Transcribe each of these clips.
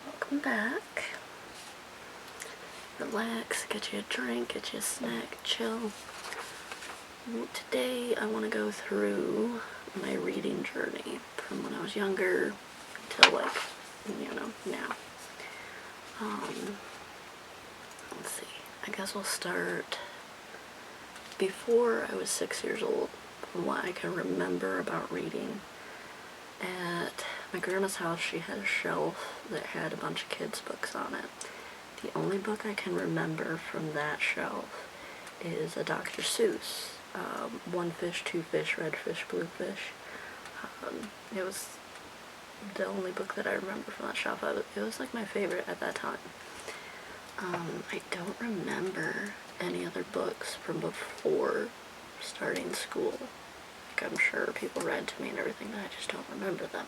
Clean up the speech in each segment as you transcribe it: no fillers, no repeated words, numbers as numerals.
Welcome back. Relax, get you a drink, get you a snack, chill. Today I want to go through my reading journey from when I was younger till like, now. Let's see, I guess we'll start before I was 6 years old, from what I can remember about reading. At my grandma's house, she had a shelf that had a bunch of kids' books on it. The only book I can remember from that shelf is a Dr. Seuss, One Fish, Two Fish, Red Fish, Blue Fish. It was the only book that I remember from that shelf. It was like my favorite at that time. I don't remember any other books from before starting school. Like, I'm sure people read to me and everything, but I just don't remember them.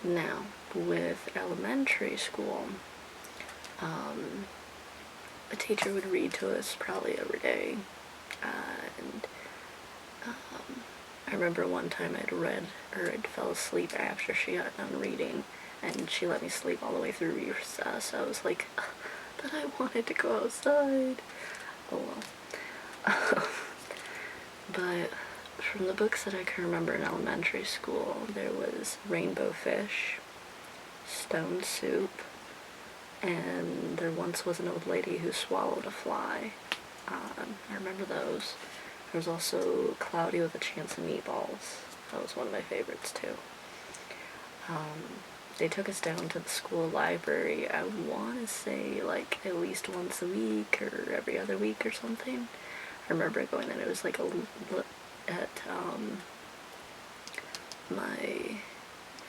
Now, with elementary school, a teacher would read to us probably every day, and I remember one time I'd fell asleep after she got done reading, and she let me sleep all the way through recess. I was like, but I wanted to go outside. Oh well. But from the books that I can remember in elementary school, there was Rainbow Fish, Stone Soup, and there once was an old lady who swallowed a fly. I remember those. There was also Cloudy with a Chance of Meatballs. That was one of my favorites too. They took us down to the school library, I want to say like at least once a week or every other week or something. I remember going in, it was like at my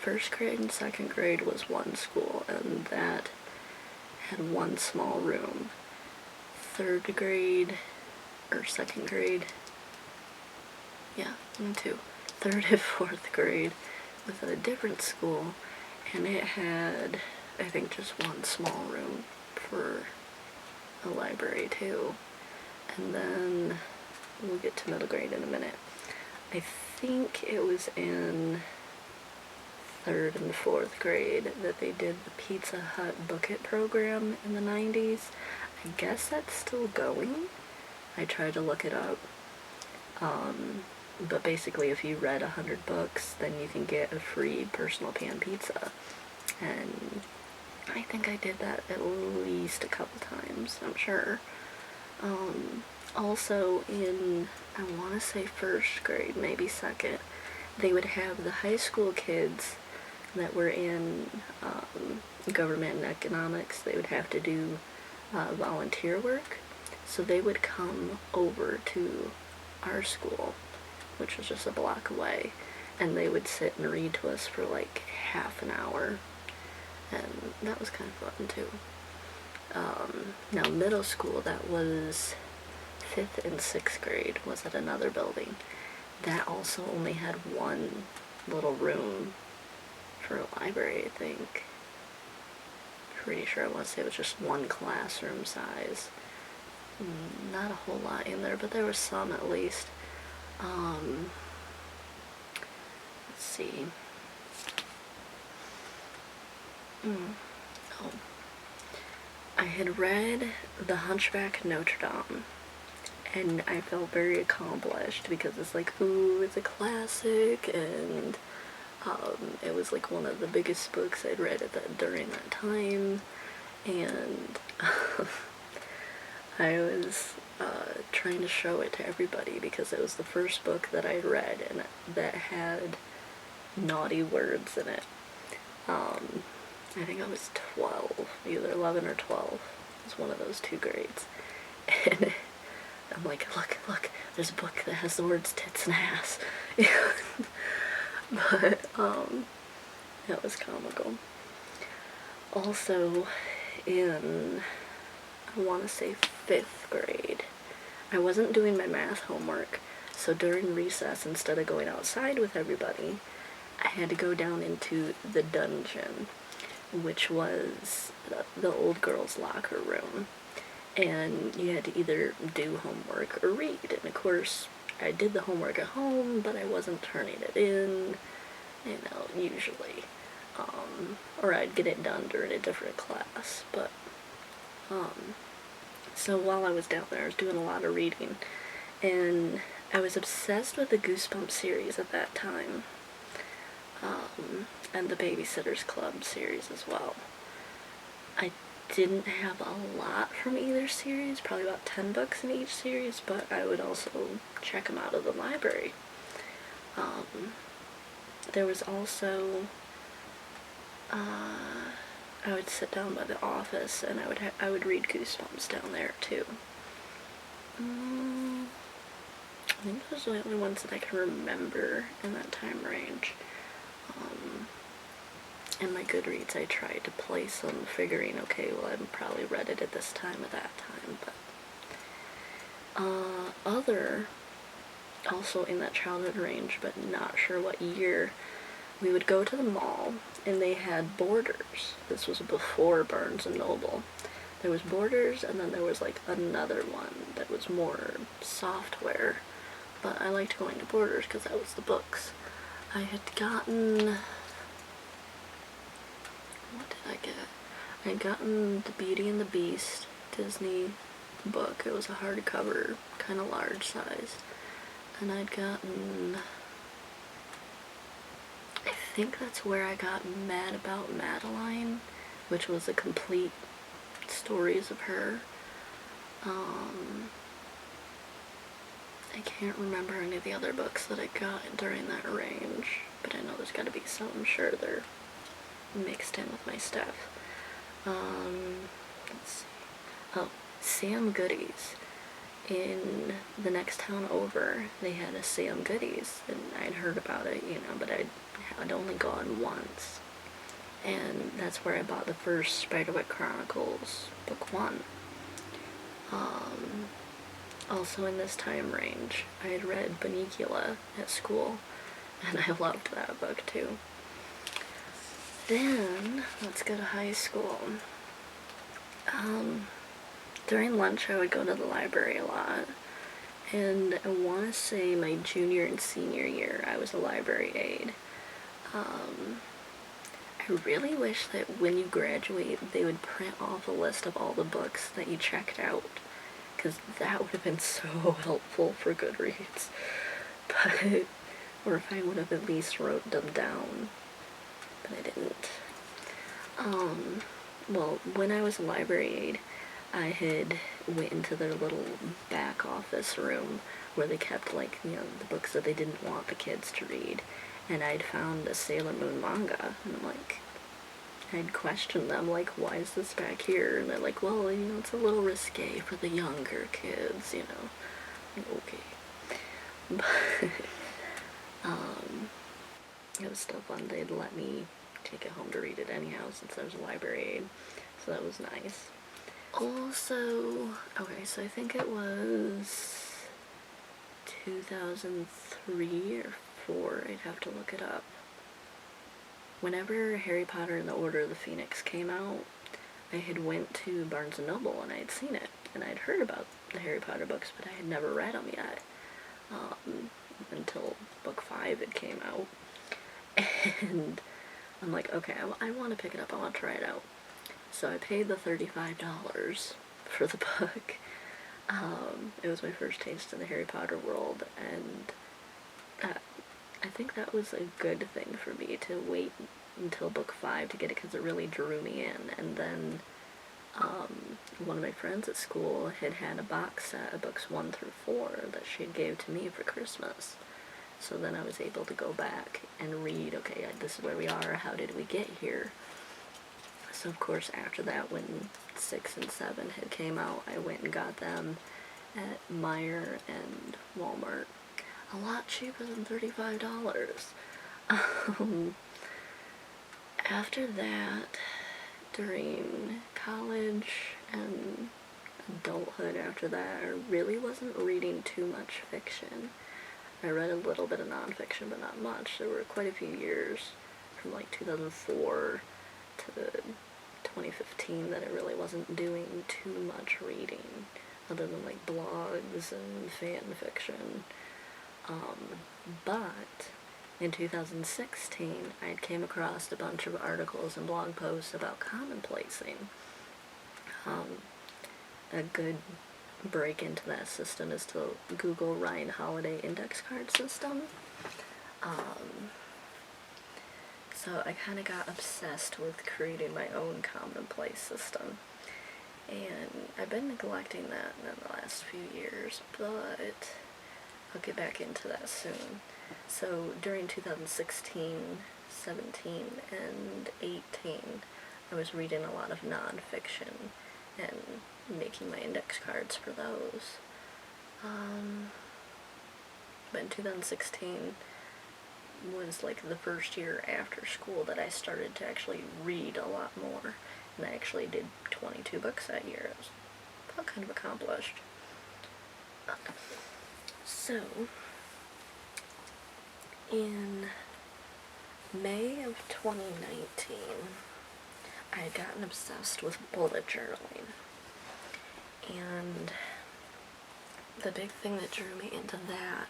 first grade and second grade was one school, and that had one small room. Third grade, or second grade, yeah, and two. Third and fourth grade was at a different school, and it had, I think, just one small room for a library too. And then we'll get to middle grade in a minute. I think it was in third and fourth grade that they did the Pizza Hut Book It program in the 90s. I guess that's still going. I tried to look it up. But basically if you read 100 books, then you can get a free personal pan pizza. And I think I did that at least a couple times, I'm sure. Also in, I want to say first grade, maybe second, they would have the high school kids that were in government and economics. They would have to do volunteer work. So they would come over to our school, which was just a block away, and they would sit and read to us for like half an hour. And that was kind of fun too. Now middle school, that was 5th and 6th grade, was at another building. That also only had one little room for a library, I think. Pretty sure it was just one classroom size. Not a whole lot in there, but there was some at least. Let's see. Oh. I had read The Hunchback of Notre Dame, and I felt very accomplished because it's like, ooh, it's a classic, and it was like one of the biggest books I'd read during that time, and I was trying to show it to everybody because it was the first book that I'd read and that had naughty words in it. I think I was 12, either 11 or 12. It was one of those two grades. And I'm like, look, there's a book that has the words tits and ass. But, that was comical. Also, in, I want to say 5th grade, I wasn't doing my math homework, so during recess, instead of going outside with everybody, I had to go down into the dungeon, which was the old girls' locker room, and you had to either do homework or read, and of course, I did the homework at home, but I wasn't turning it in, usually. or I'd get it done during a different class, but, so while I was down there, I was doing a lot of reading, and I was obsessed with the Goosebumps series at that time, and the Babysitter's Club series as well. I didn't have a lot from either series, probably about 10 books in each series, but I would also check them out of the library. There was also, I would sit down by the office and I would read Goosebumps down there too. I think those are the only ones that I can remember in that time range. In my Goodreads, I tried to place them, figuring, okay, well, I probably read it at this time at that time, but also in that childhood range, but not sure what year, we would go to the mall, and they had Borders. This was before Barnes & Noble. There was Borders, and then there was, like, another one that was more software, but I liked going to Borders because that was the books. I had gotten... What did I get? I had gotten the Beauty and the Beast Disney book. It was a hardcover, kind of large sized. And I'd gotten... I think that's where I got Mad About Madeline, which was a complete stories of her. I can't remember any of the other books that I got during that range, but I know there's got to be some. I'm sure they're mixed in with my stuff. Let's see. Oh, Sam Goodies. In the next town over, they had a Sam Goodies, and I'd heard about it, but I'd only gone once. And that's where I bought the first Spiderwick Chronicles, book 1. Also in this time range, I had read Bunnicula at school, and I loved that book too. Then, let's go to high school. During lunch, I would go to the library a lot, and I want to say my junior and senior year, I was a library aide. I really wish that when you graduate, they would print off a list of all the books that you checked out, because that would have been so helpful for Goodreads. But, or if I would have at least wrote them down, but I didn't. Well, when I was a library aide, I had went into their little back office room where they kept, like, the books that they didn't want the kids to read, and I'd found a Sailor Moon manga, and I'm like, I'd question them, like, why is this back here? And they're like, well, it's a little risque for the younger kids, Like, okay. But, it was still fun. They'd let me take it home to read it anyhow, since I was a library aide, so that was nice. Also, okay, so I think it was 2003 or 4, I'd have to look it up. Whenever Harry Potter and the Order of the Phoenix came out, I had went to Barnes & Noble and I had seen it, and I'd heard about the Harry Potter books, but I had never read them yet, until book 5 had came out, and I'm like, okay, I want to pick it up, I want to try it out. So I paid the $35 for the book. It was my first taste in the Harry Potter world, and I think that was a good thing for me to wait until book 5 to get it, because it really drew me in. And then one of my friends at school had a box set of books 1 through 4 that she gave to me for Christmas. So then I was able to go back and read, okay, this is where we are, how did we get here? So of course after that, when 6 and 7 had came out, I went and got them at Meijer and Walmart. A lot cheaper than $35. After that, during college and adulthood after that, I really wasn't reading too much fiction. I read a little bit of nonfiction, but not much. There were quite a few years, from like 2004 to 2015, that I really wasn't doing too much reading, other than like blogs and fan fiction. But in 2016, I came across a bunch of articles and blog posts about commonplacing. A good break into that system is to Google Ryan Holiday index card system. So I kind of got obsessed with creating my own commonplace system. And I've been neglecting that in the last few years, but I'll get back into that soon. So during 2016, 17, and 18, I was reading a lot of nonfiction and making my index cards for those. But in 2016 was like the first year after school that I started to actually read a lot more. And I actually did 22 books that year. I felt kind of accomplished. So, in May of 2019, I had gotten obsessed with bullet journaling. And the big thing that drew me into that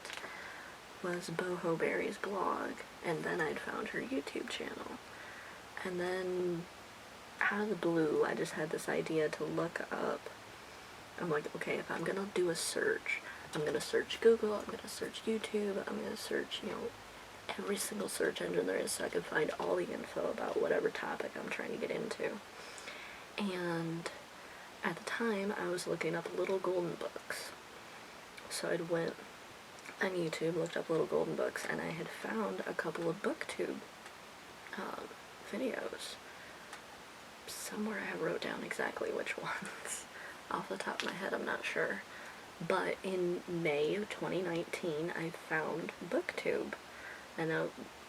was Boho Berry's blog, and then I'd found her YouTube channel. And then, out of the blue, I just had this idea to look up. I'm like, okay, if I'm gonna do a search, I'm gonna search Google, I'm gonna search YouTube, I'm gonna search, every single search engine there is so I can find all the info about whatever topic I'm trying to get into. And at the time, I was looking up Little Golden Books. So I went on YouTube, looked up Little Golden Books, and I had found a couple of BookTube videos. Somewhere I wrote down exactly which ones. Off the top of my head, I'm not sure. But in May of 2019, I found BookTube. And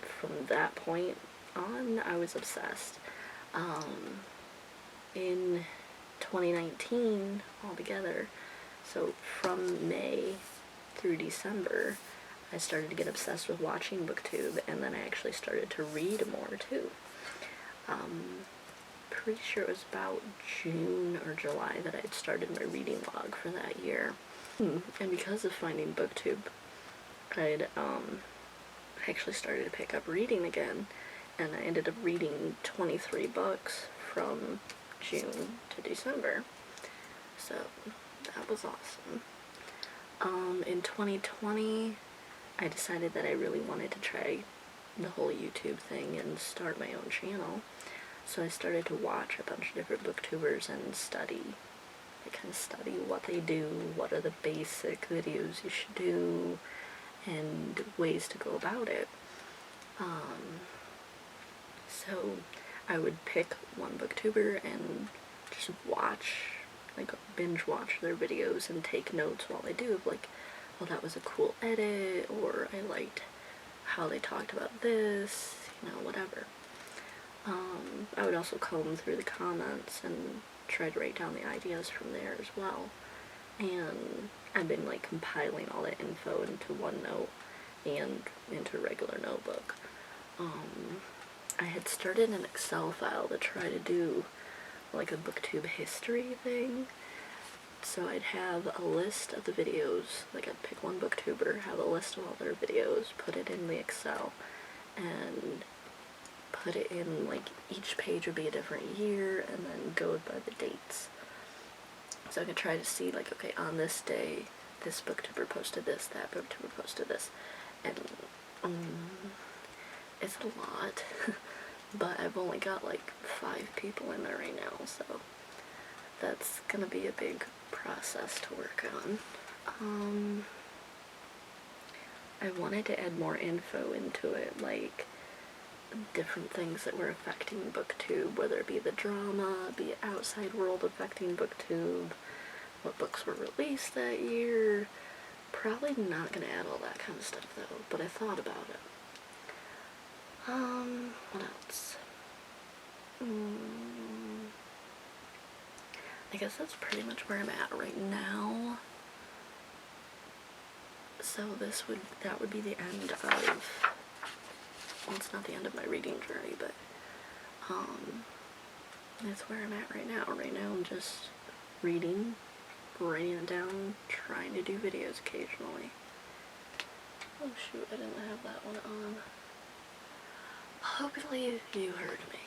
from that point on, I was obsessed. In 2019, altogether, so from May through December, I started to get obsessed with watching BookTube, and then I actually started to read more, too. Pretty sure it was about June or July that I'd started my reading log for that year. And because of finding BookTube, I'd actually started to pick up reading again, and I ended up reading 23 books from June to December. So that was awesome. In 2020, I decided that I really wanted to try the whole YouTube thing and start my own channel. So I started to watch a bunch of different booktubers and study. I kind of study what they do, what are the basic videos you should do, and ways to go about it. So I would pick one booktuber and just watch, like binge watch their videos and take notes while I do, like, well, that was a cool edit, or I liked how they talked about this, whatever. I would also comb through the comments and try to write down the ideas from there as well. And I've been like compiling all that info into OneNote and into a regular notebook. I had started an Excel file to try to do like a BookTube history thing. So I'd have a list of the videos, like I'd pick one booktuber, have a list of all their videos, put it in the Excel, and put it in, like, each page would be a different year, and then go by the dates. So I could try to see, like, okay, on this day, this booktuber posted this, that booktuber posted this, and it's a lot, but I've only got, like, 5 people in there right now, so that's gonna be a big process to work on. I wanted to add more info into it, like different things that were affecting BookTube, whether it be the drama, be outside world affecting BookTube, what books were released that year. Probably not gonna add all that kind of stuff though, but I thought about it. What else? I guess that's pretty much where I'm at right now. So that would be the end of, well, it's not the end of my reading journey, but that's where I'm at right now. Right now I'm just reading, writing it down, trying to do videos occasionally. Oh shoot, I didn't have that one on. Hopefully you heard me.